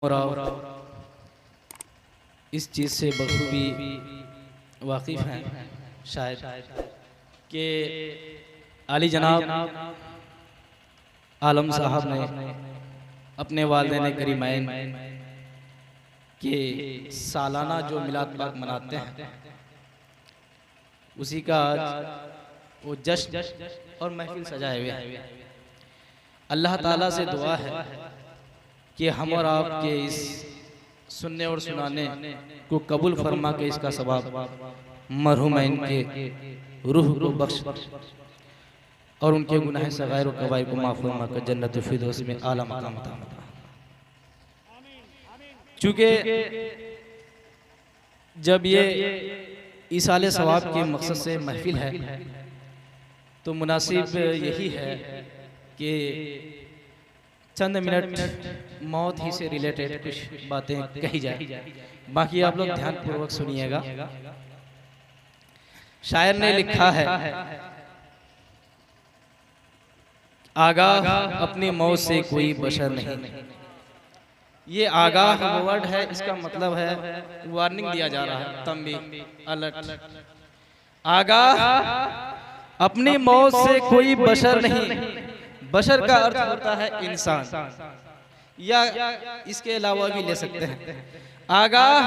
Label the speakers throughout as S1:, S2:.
S1: और आप इस चीज़ से बखूबी वाकिफ़ हैं शायद कि आली जनाब आलम साहब ने अपने वालिदैन करीमैन के सालाना जो मिलाद पाक मनाते हैं उसी का आज वो जश्न और महफिल सजाए हुए हैं। अल्लाह ताला से दुआ है कि हम और आपके इस सुनने और सुनाने को कबूल फरमा के इसका सवाब मरहुमैन के रूह को बख्श और उनके गुनाह सगायर और कबायर को माफ़ फरमा कर जन्नत फिरदौस में आला मकाम अता फरमा। चूँकि जब ये ईसाले सवाब के मकसद से महफिल है तो मुनासिब यही है कि चंद मिनट मौत ही से रिलेटेड कुछ बातें कही जाए। बाकी आप लोग ध्यानपूर्वक सुनिएगा। शायर ने लिखा है, आगाह अपनी मौत से कोई बशर नहीं। ये आगाह वर्ड है, इसका मतलब है वार्निंग दिया जा रहा है, तंबीह, अलर्ट। आगाह अपनी मौत से कोई बशर नहीं। बशर का अर्थ होता है इंसान, या इसके अलावा भी ले सकते हैं। आगाह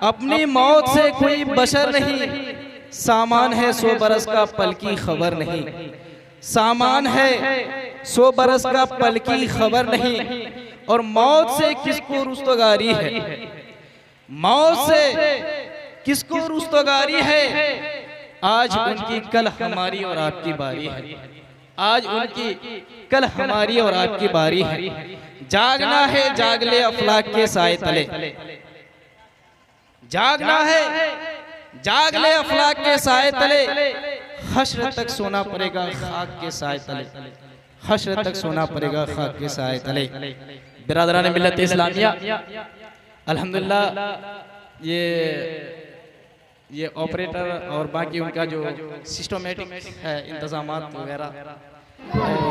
S1: अपनी मौत से कोई बशर नहीं, सामान है 100 बरस का पल की खबर नहीं। सामान है 100 बरस का पल की खबर नहीं। और मौत से किसको रुस्तगारी है, मौत से किसको रुस्तगारी है। आज उनकी कल हमारी और आपकी बारी है। आज उनकी कल हमारी और आपकी बारी है। जागना है जाग ले अफलाक के साए तले। जागना है जाग ले अफलाक के साए तले। हश्र तक सोना पड़ेगा खाक के साए तले। हश्र तक सोना पड़ेगा खाक के साए तले। बिरादरान मिल्लत इस्लामिया, अल्हम्दुलिल्लाह ये ऑपरेटर और बाकी उनका जो सिस्टमेटिक है इंतजामात वगैरह,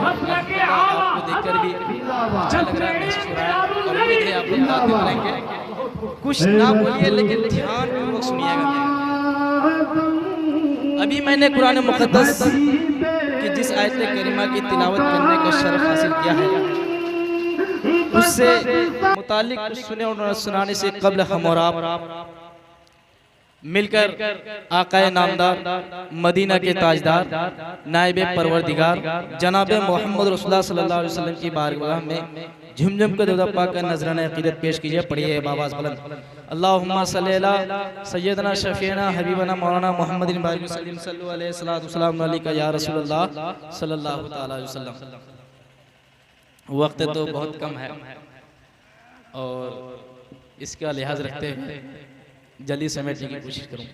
S1: आपको देखकर भी अच्छा लग रहा है, महसूस हो रहा है। और उम्मीद है आप लोग बातें करेंगे। कुछ ना बोलिए लेकिन ध्यानपूर्वक सुनिएगा। अभी मैंने कुरान मुक़द्दस की जिस आयत करीमा की तिलावत करने का शरफ हासिल किया है उससे मुतालिक सुने और सुनाने से कबल हम और आप मिलकर आकाए नामदार मदीना के ताजदार नायब परवरदिगार जनाब मोहम्मद रसूलुल्लाह सल्लल्लाहु अलैहि वसल्लम की बारगाह में झुमझुम कर दुआ पाक का नजराना अक़ीदत पेश कीजिए। पढ़िए बाबाज बुलंद, अल्लाहुम्मा सल्ली अला सय्यदना शफीना हबीबना मौलाना मुहम्मदिन बारिक वसल्लम सल्लल्लाहु अलैहि वसल्लम अलैका या रसूलुल्लाह सल्लल्लाहु तआला अलैहि वसल्लम। वक्त तो बहुत कम है और इसका लिहाज रखते हुए जल्दी समेटने की कोशिश करूं।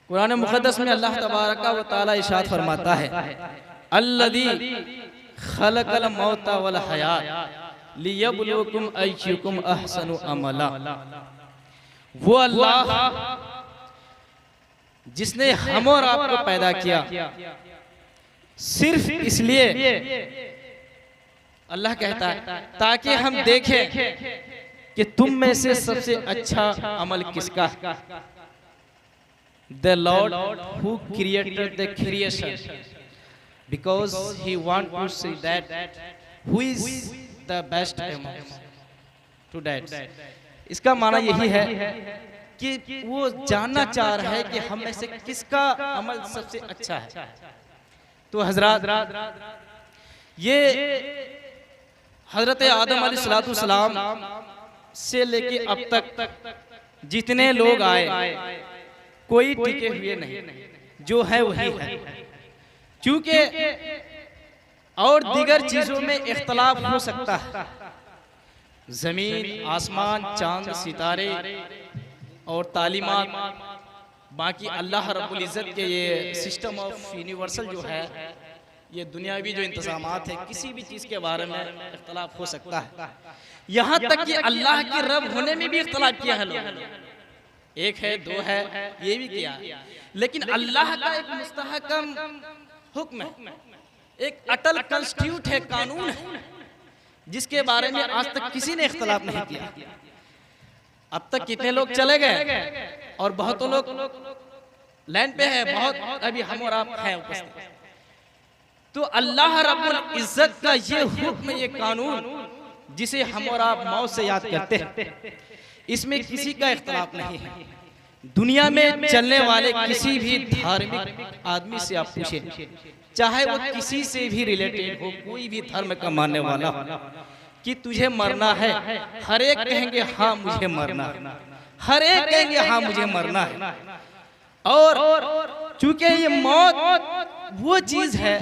S1: कुरान मुक़द्दस में अल्लाह तबारक व तआला इरशाद फरमाता है, अल्लज़ी खलक़ल मौत वल हयात लियब्लुवकुम अय्युकुम अहसनु अमला। वो अल्लाह जिसने हम और आपको पैदा किया सिर्फ इसलिए, अल्लाह कहता है ताकि हम देखें कि तुम में से सबसे अच्छा अमल किसका। The Lord who created the creation, because He wants to see that who is the best among to that. इसका माना यही है कि वो जानना चाह रहा है कि हम में से किसका अमल सबसे अच्छा है। तो हजरात, ये हजरत आदम अलैहिस्सलाम से लेके अब तक जितने लोग आए कोई टिके हुए नहीं, जो है वही है। क्योंकि और दीगर चीजों में इख्तलाफ हो सकता है, जमीन आसमान चांद सितारे और तालीमात, बाकी अल्लाह रब्बुल इज़्ज़त के ये सिस्टम ऑफ यूनिवर्सल जो है, ये दुनियावी जो इंतजामात है, किसी भी चीज के बारे में इख्तलाफ हो सकता है। यहाँ तक कि अल्लाह के रब होने में भी इख्तलाफ किया है लोगों। एक है, दो है, ये भी किया है। लेकिन अल्लाह का एक मुस्तहकम हुक्म है, एक अटल कॉन्स्टिट्यूट है, कानून है जिसके बारे में आज तक किसी ने इख्तलाफ नहीं किया। अब तक कितने लोग चले गए और बहुतों लोग लाइन पे है, बहुत अभी हम और आप हैं उपस्थित। तो अल्लाह रब्बुल इज्जत का ये हुक्म, ये कानून जिसे हम और आप मौत से याद करते हैं, इसमें किसी का इख्तलाफ नहीं है। दुनिया में चलने वाले किसी भी धार्मिक आदमी से आप पूछें, चाहे वो किसी से भी रिलेटेड हो, कोई भी धर्म का मानने वाला हो, कि तुझे मरना है, हर एक कहेंगे हाँ मुझे मरना है, हर एक कहेंगे हाँ मुझे मरना है। और चूंकि ये मौत वो चीज है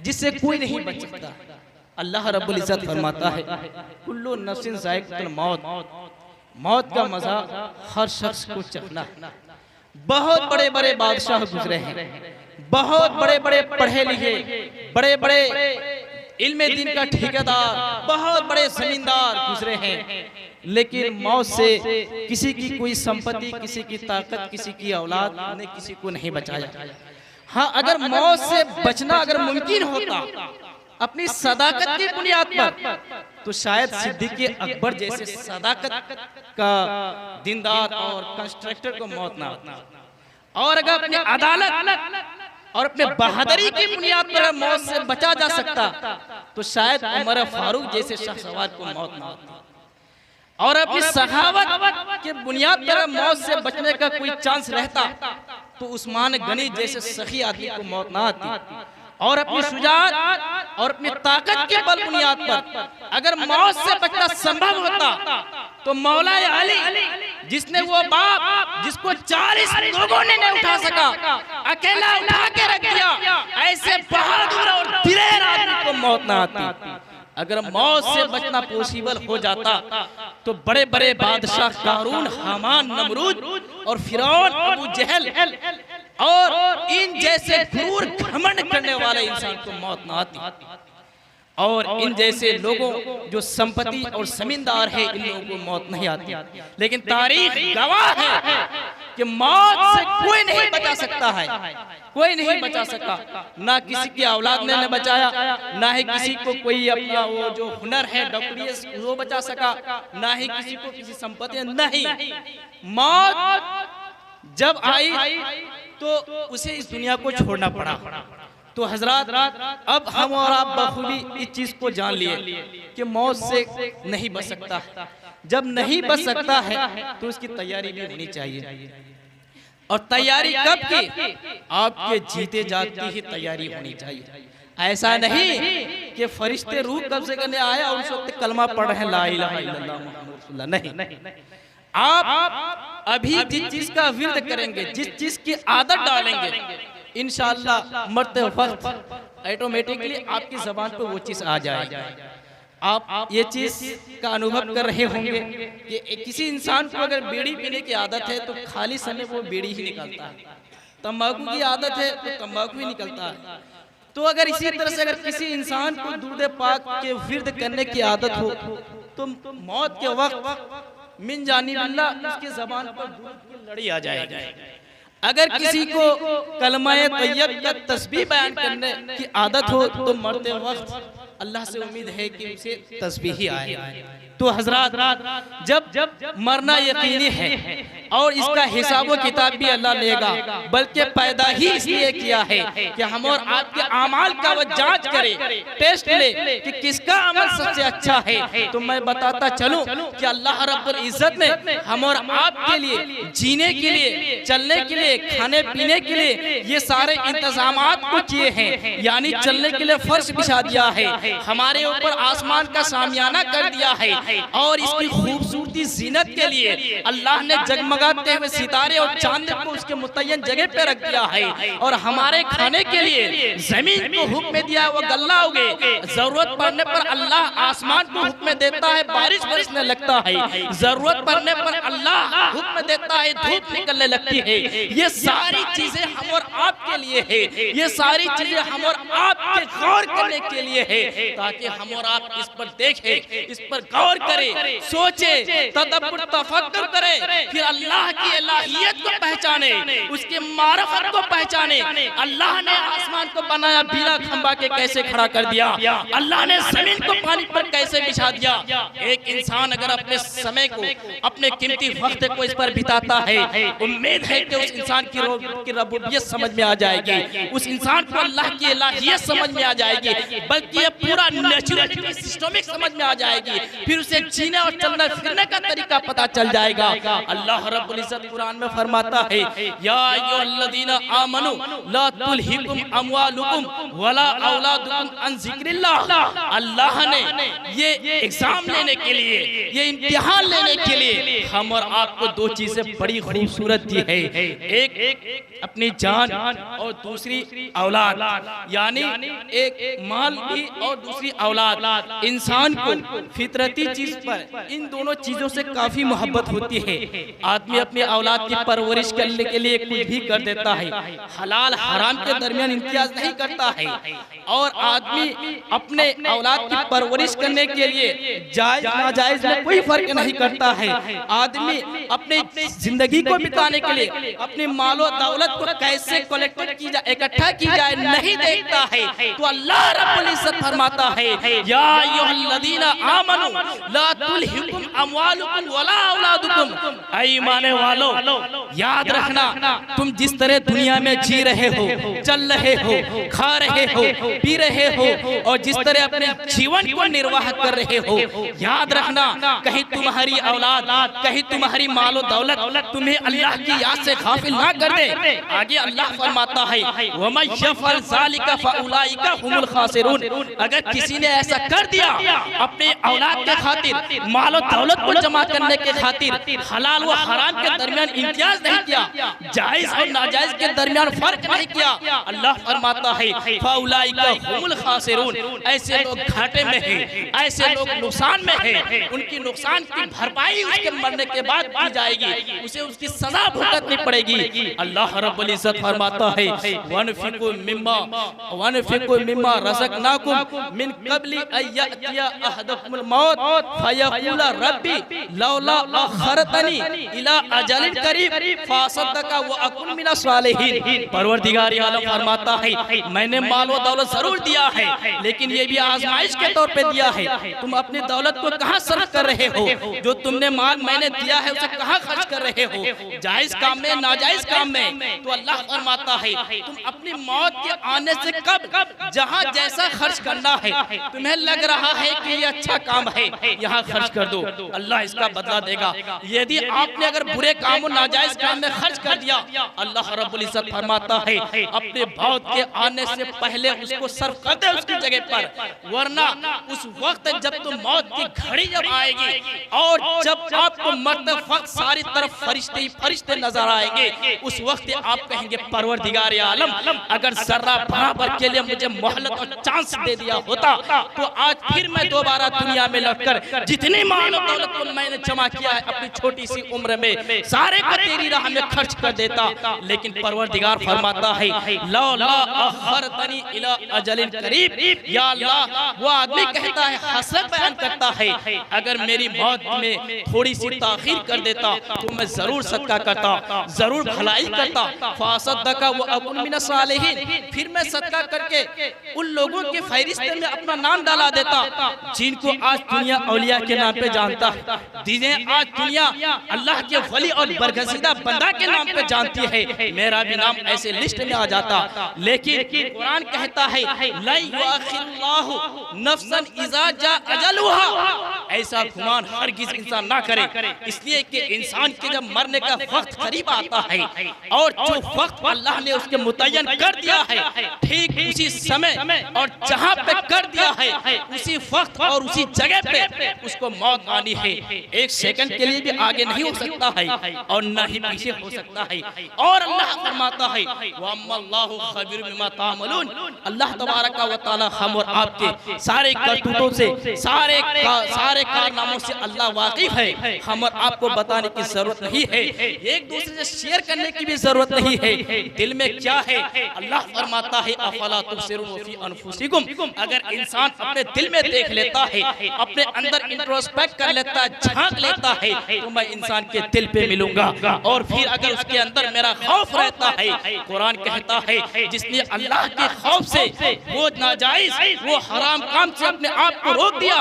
S1: जिससे कोई नहीं बच सकता। अल्लाह रब्बुल इज्जत फरमाता है कुल्लु नफ्सिन ज़ाइक़तुल मौत, मौत का मजा हर शख्स को चखना। बहुत बड़े बड़े बादशाह गुजरे हैं, बहुत बड़े बड़े पढ़े लिखे, बड़े बड़े इल्मे दीन का ठेकेदार, बहुत बड़े जमींदार गुजरे हैं, लेकिन मौत से किसी की कोई संपत्ति, किसी की ताकत, किसी की औलाद ने किसी को नहीं बचाया। हाँ, अगर मौत से बचना अगर मुमकिन होता अपनी सदाकत की बुनियाद पर, तो शायद सिद्दीक़ अकबर जैसे सदाकत का दीनदार और कंस्ट्रक्टर को मौत ना होता। और अगर अपनी अदालत और अपने बहादुरी की बुनियाद पर मौत से बचा जा सकता, तो शायद उमर फारूक जैसे शख्सवार को मौत ना होती। और अपनी सखावत के बुनियाद पर मौत से बचने का कोई चांस रहता, तो उस्मान गनी जैसे सखी आदमी को मौत ना आती। और अपनी शुजाअत और अपनी ताकत के बल बुनियाद पर अगर मौत से बचना संभव होता, तो मौला अली जिसने वो बाप जिसको 40 लोगों ने नहीं उठा सका, अकेला उठा के रख दिया, ऐसे बहादुर और दिलेर आदमी को मौत ना आती। अगर मौत से बचना पॉसिबल हो जाता, तो बड़े बड़े बादशाह कारून, हामान, नमरूद और फिरौन, अबू जहल और इन जैसे क्रूर घमंड करने वाले इंसान को मौत ना आती। और इन जैसे लोगों जो संपत्ति और जमींदार है, इन लोगों को मौत नहीं आती। लेकिन तारीख गवाह है कि मौत से कोई नहीं बचा सकता है, कोई नहीं बचा सका। ना किसी की औलाद ने बचाया, ना ही किसी को कोई अपना वो जो हुनर है डॉक्टरी वो बचा सका, ना ही किसी को किसी संपत्ति, नहीं। मौत जब आई तो उसे इस दुनिया को छोड़ना पड़ा। तो हजरात, अब हम और आप बखूबी इस चीज को जान लिए कि मौत से नहीं बच सकता। जब नहीं बच सकता है तो उसकी तैयारी भी होनी चाहिए। और तैयारी कब की? आपके जीते जागते ही तैयारी होनी चाहिए। ऐसा नहीं कि फरिश्ते रूह कब्जे करने आए और उस वक्त कलमा पढ़ रहे हैं ला इलाहा इल्लल्लाह मुहम्मदुर रसूलुल्लाह, नहीं। आप अभी जिस चीज का विर्द करेंगे, जिस चीज की आदत डालेंगे, इंशाअल्लाह मरते वक्त ऑटोमेटिकली आपकी जबान पर वो चीज आ जाएगी। आप ये चीज का अनुभव कर रहे होंगे कि किसी इंसान को अगर बीड़ी पीने की आदत है तो खाली समय वो बीड़ी ही निकलता है, तंबाकू की आदत है तो तंबाकू ही निकलता है। तो अगर इसी तरह से अगर किसी इंसान को दुरूद पाक के विर्द करने की आदत हो, तो मौत के वक्त मिन जानिबिल्लाह उसकी जबान पर दुरूद की लड़ी आ जाएगी। अगर किसी को कलमाए तैयब या तस्बीह बयान करने की आदत हो, तो मरते वक्त अल्लाह से उम्मीद है कि उसे तस्बीह ही आए। तो हजरात, जब मरना यकीनी है और इसका हिसाब व किताब भी अल्लाह लेगा, बल्कि पैदा ही इसलिए किया है कि हम और आपके अमाल का वो जांच करे, टेस्ट ले कि किसका अमल सबसे अच्छा है। तो मैं बताता चलूं कि अल्लाह रब्बुल इज्जत ने हम और आपके लिए जीने के लिए, चलने के लिए, खाने पीने के लिए ये सारे इंतजामात को किए हैं। यानी चलने के लिए फर्श बिछा दिया है, हमारे ऊपर आसमान का सामियाना कर दिया है, और इसकी खूबसूरती जीनत के लिए अल्लाह ने जगमगाते हुए सितारे और चांद को उसके मुतय्यन जगह पे रख दिया है। और हमारे खाने के लिए जमीन को हुक्म दिया वो गल्ला उगे, जरूरत पड़ने पर अल्लाह आसमान को हुक्म देता है बारिश बरसने लगता है, जरूरत पड़ने पर अल्लाह हुक्म देता है धूप निकलने लगती है। ये सारी चीजें हम और आपके लिए है, ये सारी चीजें हम और आपके गौर करने के लिए है, ताकि हम और आप इस पर देखें, इस पर गौर करे, सोचे, तदब्बुर तफक्कुर करे, फिर अल्लाह
S2: अल्लाह की इलाहियत को पहचाने, उसके मारफत को पहचाने। अल्लाह ने आसमान को बनाया बिना खंबा के कैसे खड़ा कर दिया, अल्लाह ने जमीन को पानी पर कैसे बिछा दिया। एक इंसान अगर अपने समय को, अपने कीमती वक्त को इस पर बिताता है, उम्मीद है कि उस इंसान की रबूबियत समझ में आ जाएगी, उस इंसान को अल्लाह की इलाहियत समझ में आ जाएगी, बल्कि ये पूरा नेचुरल सिस्टमिक समझ में आ जाएगी। फिर उसे जीने और चलने फिरने का तरीका पता चल जाएगा। अल्लाह रब्बुल इज्जत कुरान में फरमाता है, या अय्युहल्लज़ीना आमनू ला तुल्हिकुम अमवालुकुम वला औलादुकुम अन ज़िक्रिल्लाह। अल्लाह ने ये एग्जाम लेने के लिए, ये इम्तिहान लेने के लिए हम और आपको दो चीजें बड़ी खूबसूरत दी है, एक अपनी जान और दूसरी औलाद, यानी एक माल भी और दूसरी औलाद। इंसान को फितरती चीज पर इन दोनों चीजों से काफी मोहब्बत होती है। आदमी अपनी औलाद की परवरिश करने के लिए कुछ भी कर देता है, हलाल हराम के दरमियान इम्तियाज नहीं करता है, और आदमी अपने औलाद की परवरिश करने के लिए जायज नाजायज में कोई फर्क नहीं करता है। आदमी अपने जिंदगी को बिताने के लिए अपनी मालो दौलत को कैसे कलेक्ट की जाए, इकट्ठा की जाए, नहीं देखता है। तो अल्लाह रब्बुल इज्जत फरमाता है, या अय्युहल्लज़ीना आमनू ला तुल्हिकुम अमवालुकुम वला औलादुकुम। ऐ ईमान वालो, याद रखना, तुम जिस तरह दुनिया में जी रहे हो, चल रहे हो, खा रहे हो, पी रहे हो, और जिस तरह अपने जीवन को निर्वाह कर रहे हो, याद रखना कहीं तुम्हारी औलाद, कहीं तुम्हारी मालो दौलत तुम्हें अल्लाह की याद से गाफिल ना कर दे। आगे अल्लाह फरमाता है, वमन यफअल ज़ालिका फउलाइका हुमुल खासिरून। अगर किसी ने ऐसा कर दिया, अपने औलाद के खातिर, मालो दौलत को जमा करने के खातिर हलाल व हराम के दरमियान इम्तियाज नहीं किया, जायज और नाजायज के दरमियान फर्क नहीं किया, अल्लाह फरमाता है फउलाइका हुमुल खासिरून। ऐसे लोग घाटे में हैं, ऐसे लोग नुकसान में हैं, उनकी नुकसान की भरपाई उसके मरने के बाद की जाएगी, उसे उसकी सजा भुगतनी पड़ेगी। अल्लाह रब्बुल इज्जत फरमाता है, वनफिकु मिम्मा रज़क़नाकुम मिन क़ब्लि अय्यतिया अहदकुमुल मौत फयक़ूला रब्बी लौला अख़रतनी इला अजलिन करीब फ़असद्दक़ व अकुन मिनस सालिहीन। परवरदिगार आलम फरमाता है, मैंने माल व दौलत जरूर दिया है, लेकिन ये भी आजमाइश के तौर पे दिया है। तुम अपनी दौलत को कहाँ सर्फ कर रहे हो? जो तुमने माल मैंने दिया है उसे कहाँ खर्च कर रहे हो? जायज काम में, नाजायज काम में? तो अल्लाह फरमाता है, तुम अपनी मौत के आने से कब जहाँ जैसा खर्च करना है, तुम्हें लग रहा है कि ये अच्छा काम है, यहाँ खर्च कर दो, अल्लाह इसका बदला देगा। यदि आपने अगर बुरे काम, नाजायज काम में खर्च कर दिया, अल्लाह रब्बुल इज्जत फरमाता है, अपने मौत के आने से पहले उसको सर्व कर दे उसकी जगह पर, वरना उस वक्त जब तुम मौत की घड़ी जब आएगी और जब आपको मरते वक्त सारी तरफ फरिश्ते ही फरिश्ते नजर आएंगे, उस वक्त आप कहेंगे परवरदिगार आलम, अगर जर्रा बराबर के लिए मुझे मोहलत और चांस दे दिया होता तो आज फिर मैं दोबारा दुनिया में लौटकर जितनी माल और दौलत को मैंने जमा किया है अपनी छोटी सी उम्र में, सारे को तेरी राह में खर्च कर देता। लेकिन परवरदिगार फरमाता है, लौला अखरतनी इला अजलिन करीब, या अल्लाह, वो आदमी कहता है, हसरत बयान करता है, अगर मेरी मौत में थोड़ी सी ताखीर कर देता तो मैं जरूर सदका करता, जरूर भलाई करता। फासद्दका व अकुन मिनस सालिहीन, फिर मैं सदका करके उन लोगों के फहरिस्त में अपना नाम डाला देता जिनको आज दुनिया औलिया के नाम पे जानता है, जिन्हें आज दुनिया अल्लाह के वली और बरगजीदा बंदा के नाम पे जानती है, मेरा भी नाम ऐसे लिस्ट में आ जाता। लेकिन कुरान कहता है, ला युअखिरुल्लाहु नफ्सन इज़ा जा अजलुहा, ऐसा गुमान हरगिज इंसान ना करे, इसलिए कि इंसान के जब मरने का वक्त करीब आता है और जो वक्त अल्लाह ने उसके मुतय्यन कर दिया है, ठीक उसी समय और जहां पे कर दिया है, उसी वक्त और उसी जगह पे उसको मौत आनी है। एक सेकंड के लिए भी आगे नहीं हो सकता है और न ही पीछे हो सकता है। और अल्लाह फरमाता है, वअल्लाहु खबीरुम बिमा तामलून, अल्लाह तबारक व तआला हम और आपके सारे करतूतों से, सारे कारनामों से अल्लाह वाकिफ है, हम और आपको बताने की जरूरत नहीं है, एक दूसरे से शेयर करने की भी जरूरत नहीं है। दिल में क्या है अल्लाह फरमाता है अफला तुबसिरून फी अनफुसिकुम, अगर इंसान अपने दिल में देख लेता है, अपने अंदर इंट्रोस्पेक्ट कर लेता है, झांक लेता है, तो मैं इंसान के दिल पे मिलूंगा। और फिर अगर उसके अंदर मेरा खौफ रहता है, कुरान कहता है जिसने अल्लाह के खौफ से वो नाजायज वो हराम काम से अपने आप को रोक दिया,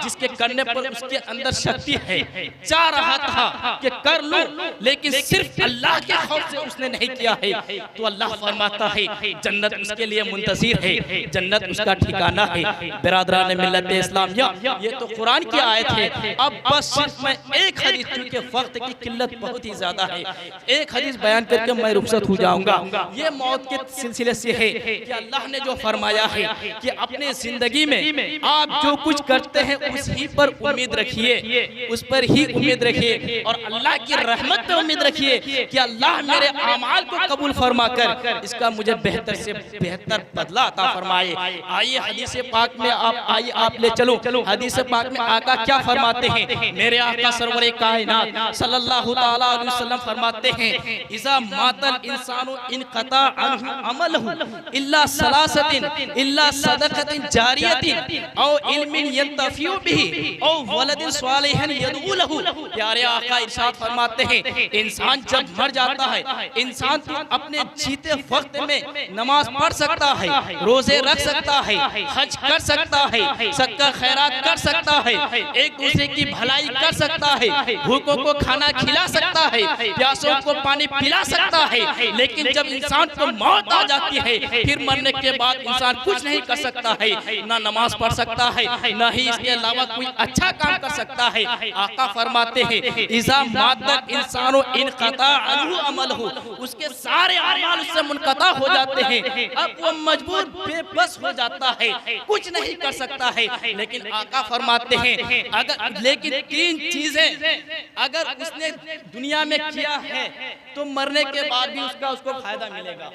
S2: जिसके करने पर उसके अंदर शक्ति है, चाह रहा था कि कर लूं, लेकिन सिर्फ अल्लाह के खौफ से उसने नहीं किया है, तो अल्लाह फरमाता है जन्नत उसके लिए मुंतज़िर है, जन्नत उसका ठिकाना है। बिरादरान मिल्लत इस्लामिया, ये तो कुरान की आयत है। अब बस सिर्फ मैं एक हदीस, क्योंकि वक्त की किल्लत बहुत ही ज्यादा है, एक हदीस बयान करके मैं रुखसत हो जाऊंगा। ये मौत के सिलसिले से है कि अल्लाह ने जो फरमाया है कि अपने जिंदगी में आप जो कुछ करते हैं उसी पर उम्मीद रखिए, उस पर ही उम्मीद रखिए, और अल्लाह की रहमत पे उम्मीद रखिए कि अल्लाह मेरे अमाल को कबूल फरमा कर इसका मुझे बेहतर से बेहतर बदला अता फरमाए। आइए हदीस पाक में आप ले चलो। हदीस पाक में आका क्या फरमाते हैं, मेरे आका सरवरे कायनात सल्लल्लाहु तआला अलैहि वसल्लम फरमाते हैं इज़ा मातल इंसानु इनक़ता अन्हु अमलहु इल्ला सलासतिन इल्ला सदक़तिन जारियतिन औ इल्मिन यंतफ़िउ बिही औ वलदिन स्वालिहिन यदऊ लहु। प्यारे आका इरशाद फरमाते हैं इंसान जब मर जाता है, इंसान तो अपने जीते वक्त में नमाज पढ़ सकता है, रोजे रख सकता है, हज कर सकता है, सदका खैरात कर सकता है, एक दूसरे की भलाई कर सकता है, भूखों को खाना खिला सकता है, प्यासों को पानी पिला सकता है, लेकिन जब इंसान को मौत आ जाती है, फिर मरने के बाद इंसान कुछ नहीं कर सकता है, ना नमाज पढ़ सकता है, ना ही इसके अलावा कोई अच्छा काम कर सकता है। आका फरमाते हैं इज़ा मातल इंसानो इनक़ता अन्हु अमलहु, उसके सारे अमाल उससे मुनक़ता हो जाते हैं, अब वो मजबूर बेबस हो जाता है, कुछ नहीं कर सकता है। लेकिन आका फरमाते हैं अगर लेकिन तीन चीजें अगर उसने दुनिया में किया है तो मरने के बाद भी उसको फायदा मिलेगा।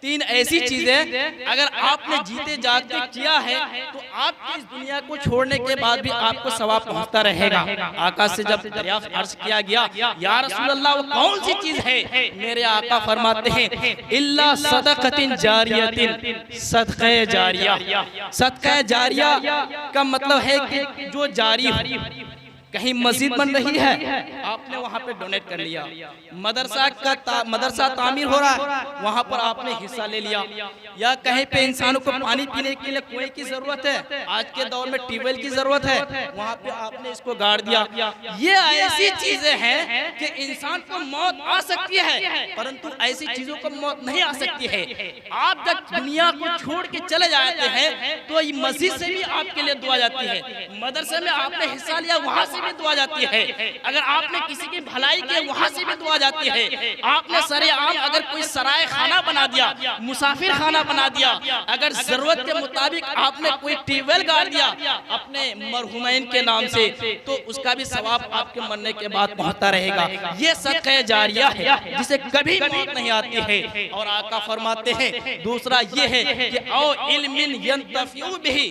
S2: तीन ऐसी चीजें अगर आपने जीते जागते किया है तो आपकी इस दुनिया को छोड़ने के बाद भी आपको सवाब पहुंचता रहेगा। आका से जब दरियाफ्त अर्ज किया गया या रसूल अल्लाह वो कौन सी चीज है, मेरे आका फरमाते हैं इल्ला सदक़तिन जारियतिन, सदक़े जारिया। सदक़े जारिया का मतलब है कि जो जारी हो, कहीं मस्जिद बन रही है आपने वहां पे डोनेट कर लिया, मदरसा तामीर हो रहा है वहां पर आपने हिस्सा ले लिया, या कहीं पे इंसानों को पानी पीने के लिए कुएं की जरूरत है, आज के दौर में ट्यूबवेल की जरूरत है, वहां पे आपने इसको गाड़ दिया। ये ऐसी चीजें हैं कि इंसान को मौत आ सकती है, परंतु ऐसी चीजों को मौत नहीं आ सकती है। आप जब दुनिया को छोड़ के चले जाते हैं तो ये मस्जिद से भी आपके लिए दुआ जाती है, मदरसे में आपने हिस्सा लिया वहां से भी दुआ जाती है, अगर आपने किसी की भलाई की वहां से भी दुआ जाती है, आपने सरेआम अगर कोई सराय खाना बना दिया, मुसाफिर खाना बना दिया, अगर जरूरत के मुताबिक आपने कोई ट्यूबवेल गाड़ दिया अपने मरहुमैन के नाम से, तो उसका भी सवाब आपके मरने के बाद पहुंचता रहेगा। ये सदक़ा जारिया है जिसे कभी मौत नहीं आती है। और आका फरमाते हैं दूसरा ये है कि औ इल्मिन यंतफ़िउ बिही,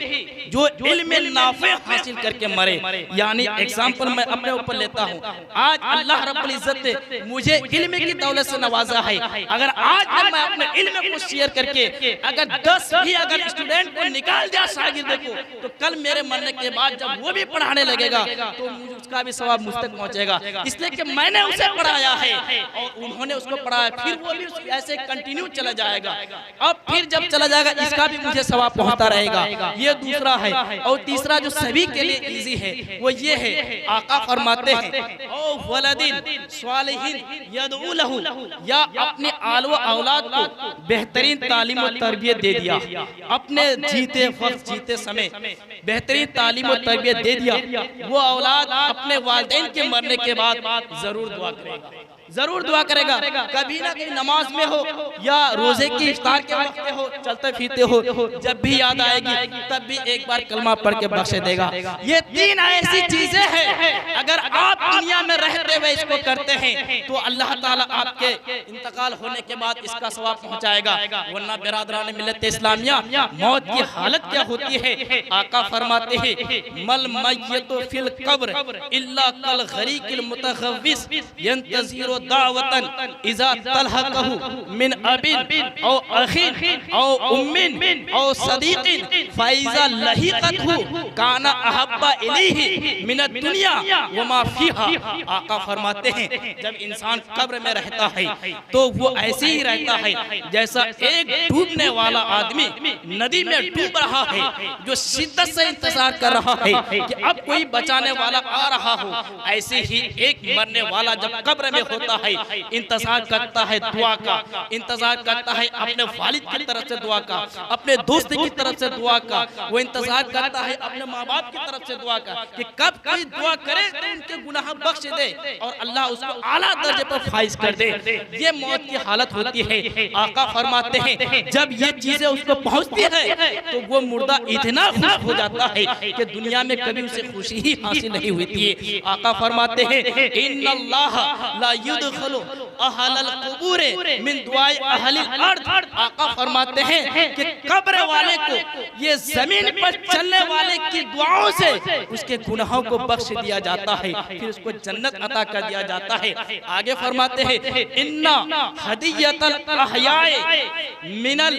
S2: जो इल्म नाफ़े हासिल करके मरे। यानी एग्जाम्पल मैं अपने ऊपर लेता हूँ, आज अल्लाह रब्बुल इज्जत ने मुझे इल्म की दौलत से नवाजा है, अगर आज मैं अपने इल्म को शेयर करके अगर 10 भी अगर स्टूडेंट को निकाल दिया शागिर्द को, तो कल मेरे मरने के बाद जब वो भी पढ़ाने लगेगा तो उसका भी सवाब मुझ तक पहुंचेगा, इसलिए कि मैंने उसे पढ़ाया है और उन्होंने उसको पढ़ाया, फिर वो भी ऐसे कंटिन्यू चला जाएगा, अब फिर जब चला जाएगा इसका भी मुझे सवाब पहुंचता रहेगा। ये दूसरा है। और तीसरा जो सभी के लिए इजी है वो ये है, आका फरमाते हैं ओ वलदिन स्वालिहिन यदऊ लहु, या अपने आलो औलाद को बेहतरीन तालीम और तरबियत दे दिया, अपने जीते वक्त जीते समय बेहतरीन तालीम और तरबियत दे दिया, वो औलाद अपने वालिदैन के मरने के बाद जरूर दुआ करेगा, जरूर दुआ करेगा। कभी ना कभी नमाज में हो या रोजे की इफ्तार के वक्त हो, चलते फिरते हो, जब भी याद आएगी तब भी एक बार कलमा पढ़ के बख्शे देगा। ये तीन ऐसी चीजें हैं अगर आप दुनिया में रहते रहते हुए इसको करते हैं तो अल्लाह ताला आपके इंतकाल होने के बाद इसका सवाब पहुंचाएगा। वरना बिरादरान मिल्लत इस्लामिया, मौत की हालत क्या होती है? आका फरमाते हैं मल मय्यतु फिल कब्र इल्ला कल गरीकिल मुतखव्विस यंतज़िरु दावतन इज़ा तलहकहु मिन अबिन औ अखिन औ उम्मिन औ सदीकिन फैज़ा लहीक़तहु काना अहब्बा इलैहि मिन दुनिया व मा फीहा। आका फरमाते हैं जब इंसान कब्र में रहता है तो वो ऐसे ही रहता है जैसा एक डूबने वाला आदमी नदी में डूब रहा है, जो शिद्दत से इंतजार कर रहा है कि अब कोई बचाने वाला आ रहा हो। ऐसे ही एक मरने वाला जब कब्र में होता है इंतजार करता है दुआ का, इंतजार करता है अपने वालिद की तरफ से दुआ का, अपने दोस्त की तरफ से दुआ का, वो इंतजार करता है अपने माँ बाप की तरफ से दुआ का कि कब कोई दुआ करे तो उनके गुनाह बख्श दे और अल्लाह उसको आला दर्जे पर फाइज कर दे। ये मौत की हालत होती है। आका फरमाते हैं जब ये चीजें उसको पहुंचती है तो वो मुर्दा इतना खुश हो जाता है कि दुनिया में कभी उसे खुशी ही हासिल नहीं हुई थी। आका फरमाते हैं इन्नल्लाह ला युदखिलु अहलल कुबूर मिन दुआए अहलिल अर्द। आका फरमाते हैं कि कब्र वाले को ये जमीन पर चलने वाले की दुआओं से उसके गुनाहों को बख्श दिया जाता है, फिर उसको जन्नत अता कर दिया जाता है। आगे फरमाते हैं इन्ना हदियतल अहयाए मिनल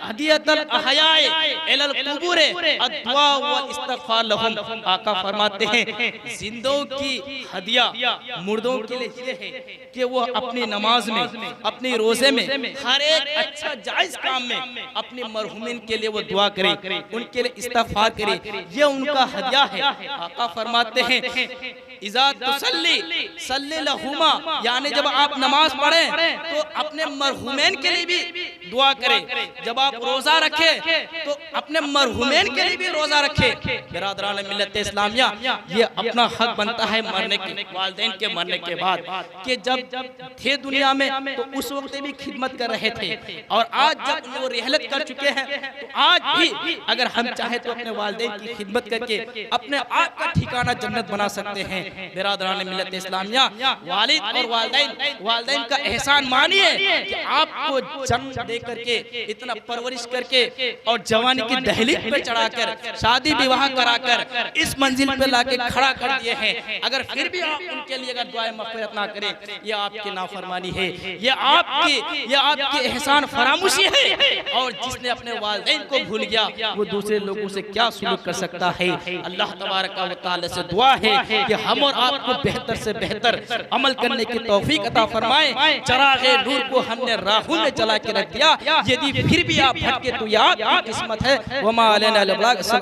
S2: हदियतल अहयाए इलल कुबूर अद्वा वल इस्तिगफार लहुम। आका फरमाते हैं जिंदों की हदिया मुर्दों के लिए ये है कि वो अपनी नमाज में, अपनी रोजे में, हर एक अच्छा जायज काम में अपने मरहुमीन के लिए वो दुआ करे, उनके लिए इस्तिगफार करे, ये उनका हदिया है। आका फरमाते हैं इज़ा तुसल्ली सल्ली लहुमा, यानी जब आप नमाज पढ़ें तो अपने मरहुमैन के लिए भी दुआ करें। जब आप रोजा रखें तो अपने मरहुमैन के लिए भी रोजा रखें। बिरादरान मिल्लत इस्लामिया, ये अपना हक बनता है मरने के, वालिदैन के मरने के बाद कि जब थे दुनिया में तो उस वक्त भी खिदमत कर रहे थे और आज जब वो रहलत कर चुके हैं तो आज भी अगर हम चाहे तो अपने वालिदैन की खिदमत करके अपने आप का ठिकाना जन्नत बना सकते हैं। बिरादरान मिल्लत इस्लामिया, वालिद और वालिदैन का एहसान मानिए कि आपको जन्म दे करके, इतना परवरिश करके और जवानी की दहलीज पे चढ़ाकर, शादी विवाह कराकर इस मंजिल पे लाके खड़ा कर दिए हैं। अगर फिर भी आप उनके लिए अगर दुआए मग़फ़िरत ना करें, ये आपकी नाफरमानी है, ये आपकी एहसान फरामुशी है। और जिसने अपने वालिदैन को भूल गया वो दूसरे लोगों से क्या सुलूक कर सकता है। अल्लाह तबारक व तआला से दुआ है कि हम और आपको बेहतर से बेहतर अमल करने की तौफीक अता फरमाए। चरागे नूर को हमने राहों में जला के रख दिया, यदि फिर भी आप भटके तो याद किस्मत है। वमा अलैना इल्ला